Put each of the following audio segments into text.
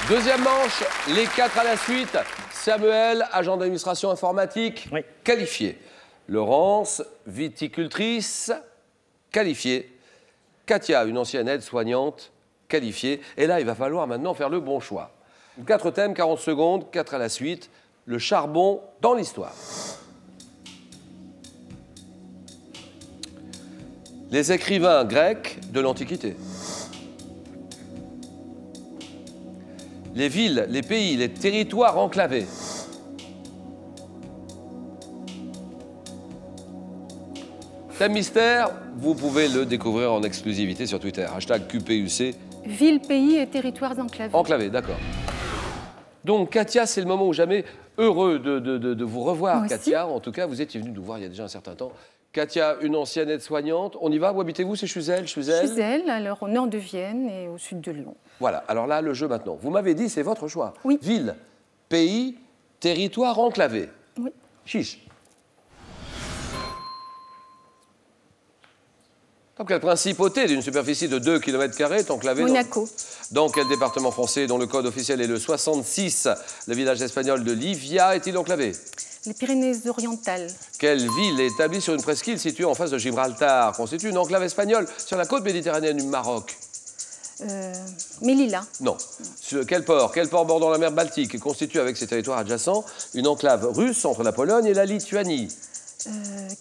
Deuxième manche, les 4 à la suite. Samuel, agent d'administration informatique, oui. Qualifié. Laurence, viticultrice, qualifiée. Katia, une ancienne aide-soignante, qualifiée. Et là, il va falloir maintenant faire le bon choix. 4 thèmes, 40 secondes, 4 à la suite. Le charbon dans l'histoire. Les écrivains grecs de l'Antiquité. Les villes, les pays, les territoires enclavés. Thème mystère, vous pouvez le découvrir en exclusivité sur Twitter. Hashtag QPUC. Villes, pays et territoires enclavés. Enclavés, d'accord. Donc, Katia, c'est le moment où jamais heureux de vous revoir, Katia. En tout cas, vous étiez venue nous voir il y a déjà un certain temps. Katia, une ancienne aide-soignante. On y va? Où habitez-vous? C'est Chuzel? Chuzel, alors au nord de Vienne et au sud de Lyon. Voilà, alors là, le jeu maintenant. Vous m'avez dit, c'est votre choix. Oui. Ville, pays, territoire enclavé. Oui. Chiche. Dans quelle principauté d'une superficie de 2 km² est enclavée? Monaco. Dans quel département français, dont le code officiel est le 66, le village espagnol de Livia est-il enclavé? Les Pyrénées-Orientales. Quelle ville établie sur une presqu'île située en face de Gibraltar constitue une enclave espagnole sur la côte méditerranéenne du Maroc? Melilla. Non. Sur quel port bordant la mer Baltique constitue avec ses territoires adjacents une enclave russe entre la Pologne et la Lituanie?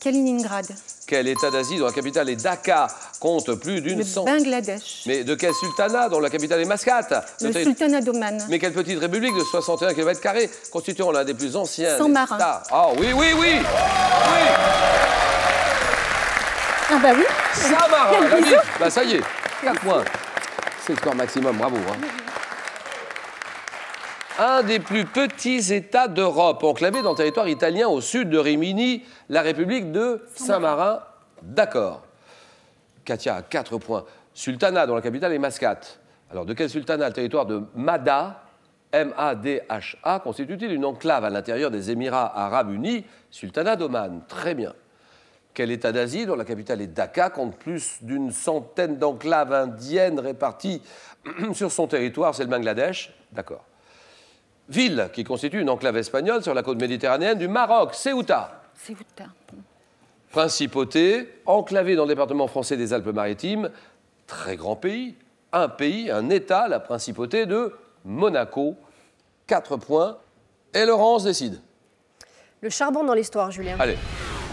Kaliningrad. Quel État d'Asie dont la capitale est Dhaka compte plus d'une centaine... Bangladesh. Mais de quel sultanat dont la capitale est Mascate? Le sultanat d'Oman. Mais quelle petite république de 61 km² constituant l'un des plus anciens Saint-Marin. États? Ah oui, oui, oui! Oui! Ah bah oui. Saint-Marin, la ville. Bah ça y est, 4 points. C'est le score maximum, bravo. Hein. Un des plus petits États d'Europe, enclavé dans le territoire italien au sud de Rimini, la République de Saint-Marin. D'accord. Katia a 4 points. Sultanat, dont la capitale est Mascate. Alors, de quel sultanat le territoire de Mada, M-A-D-H-A, constitue-t-il une enclave à l'intérieur des Émirats arabes unis, sultanat d'Oman? Très bien. Quel État d'Asie, dont la capitale est Dhaka, compte plus d'une centaine d'enclaves indiennes réparties sur son territoire? C'est le Bangladesh. D'accord. Ville qui constitue une enclave espagnole sur la côte méditerranéenne du Maroc, Ceuta. Ceuta. Principauté, enclavée dans le département français des Alpes-Maritimes, très grand pays, un État, la principauté de Monaco. 4 points. Et Laurence décide. Le charbon dans l'histoire, Julien. Allez,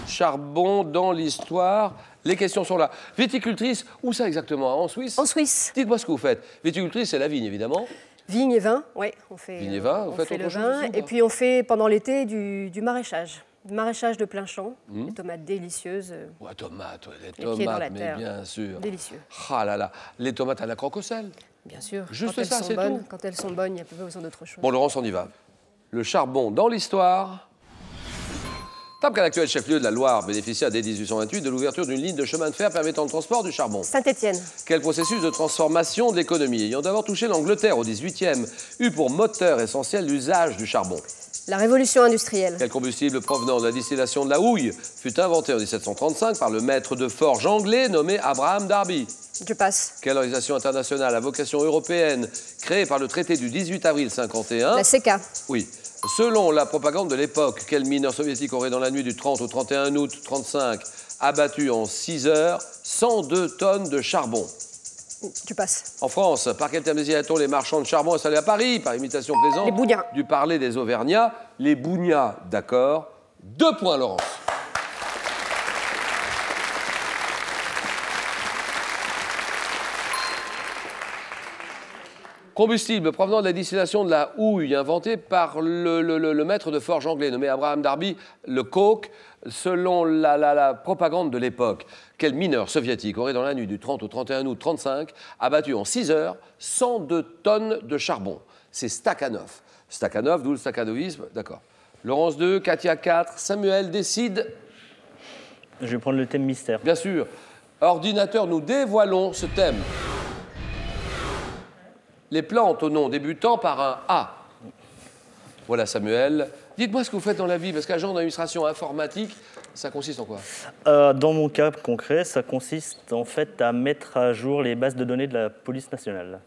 charbon dans l'histoire. Les questions sont là. Viticultrice, où ça exactement? En Suisse? En Suisse. Dites-moi ce que vous faites. Viticultrice, c'est la vigne, évidemment. Vigne et vin, oui. On fait, vigne et vin, on fait le vin. Et puis on fait pendant l'été du maraîchage. Du maraîchage de plein champ. Des tomates délicieuses. Ouais, tomates, ouais, les pieds dans tomates, la mais terre. bien sûr. Délicieux. Ah là là, les tomates à la croque au sel. Bien sûr. Juste quand ça, c'est tout. Quand elles sont bonnes, il n'y a pas besoin d'autre chose. Bon, Laurence, on y va. Le charbon dans l'histoire. Tapcan, l'actuel chef-lieu de la Loire, bénéficia dès 1828 de l'ouverture d'une ligne de chemin de fer permettant le transport du charbon. Saint-Étienne. Quel processus de transformation de l'économie, ayant d'abord touché l'Angleterre au XVIIIe, eut pour moteur essentiel l'usage du charbon? La révolution industrielle. Quel combustible provenant de la distillation de la houille fut inventé en 1735 par le maître de forge anglais nommé Abraham Darby? Je passe. Quelle organisation internationale à vocation européenne créée par le traité du 18 avril 51? La CECA. Oui. Selon la propagande de l'époque, quel mineur soviétique aurait dans la nuit du 30 au 31 août 1935 abattu en 6 heures 102 tonnes de charbon? Tu passes. En France, par quel terme désirait-on les marchands de charbon installés à Paris? Par imitation plaisante Les Bougnats. du parler des Auvergnats. Les Bougnats, d'accord. 2 points, Laurence. Combustible provenant de la distillation de la houille, inventé par le maître de forge anglais nommé Abraham Darby, le coke, selon la propagande de l'époque. Quel mineur soviétique aurait dans la nuit du 30 au 31 août 1935 abattu en 6 heures 102 tonnes de charbon? C'est Stakhanov. Stakhanov, d'où le stakhanovisme, d'accord. Laurence 2, Katia 4, Samuel décide. Je vais prendre le thème mystère. Bien sûr. Ordinateur, nous dévoilons ce thème. Les plantes au nom débutant par un A. Voilà, Samuel. Dites-moi ce que vous faites dans la vie, parce qu'agent d'administration informatique, ça consiste en quoi? Dans mon cas concret, ça consiste en fait à mettre à jour les bases de données de la police nationale.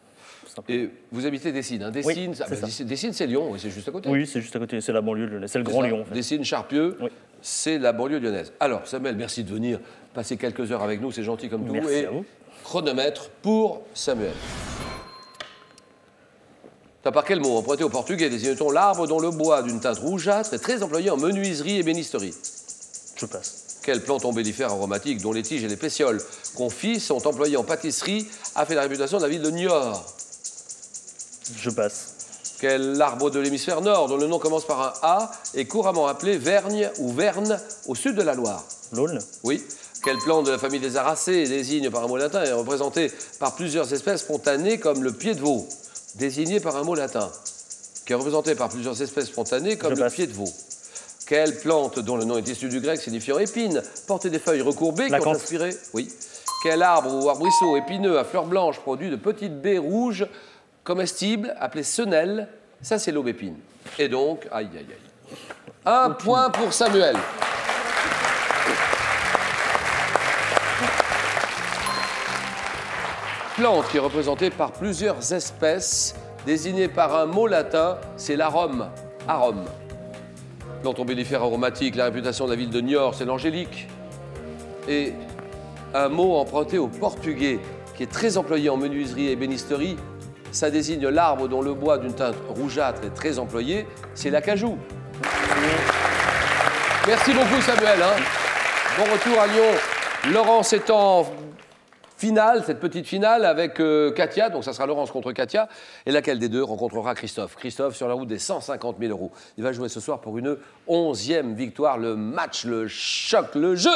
tout simplement. Et vous habitez Dessines, hein. Dessines, Oui, c'est ça. Dessines, c'est Lyon, oui, c'est juste à côté. Oui, c'est juste à côté, c'est la banlieue lyonnaise, c'est le Grand Lyon. En fait. Dessines, Charpieu, Oui. c'est la banlieue lyonnaise. Alors, Samuel, merci de venir passer quelques heures avec nous, c'est gentil comme tout. Merci Et à vous. chronomètre pour Samuel. T'as par quel mot emprunté au portugais désigne-t-on l'arbre dont le bois d'une teinte rougeâtre est très employé en menuiserie et bénisterie? Je passe. Quelle plante ombellifère aromatique dont les tiges et les pétioles confits sont employés en pâtisserie a fait la réputation de la ville de Niort? Je passe. Quel arbre de l'hémisphère nord dont le nom commence par un A est couramment appelé vergne ou verne au sud de la Loire? L'aulne. Oui. Quelle plante de la famille des Aracées désigne par un mot latin et est représentée par plusieurs espèces spontanées comme le pied de veau, désigné par un mot latin, qui est représenté par plusieurs espèces spontanées comme Je le passe. pied de veau? Quelle plante dont le nom est issu du grec signifiant épine porte des feuilles recourbées qui ont L'acanthe. inspiré? Oui. Quel arbre ou arbrisseau épineux à fleurs blanches produit de petites baies rouges comestibles appelées senelles? Ça, c'est l'aubépine. Et donc, aïe, aïe, aïe. Un point pour Samuel. Plante qui est représentée par plusieurs espèces, désignée par un mot latin, c'est l'arome. Arome. Plante ombellifère aromatique, la réputation de la ville de Niort, c'est l'angélique. Et un mot emprunté au portugais, qui est très employé en menuiserie et bénisterie, ça désigne l'arbre dont le bois d'une teinte rougeâtre est très employé, c'est l'acajou. Merci beaucoup Samuel. Hein. Bon retour à Lyon. Laurence est en finale, cette petite finale avec Katia, donc ça sera Laurence contre Katia, et laquelle des deux rencontrera Christophe. Christophe sur la route des 150 000 €. Il va jouer ce soir pour une 11e victoire, le match, le choc, le jeu.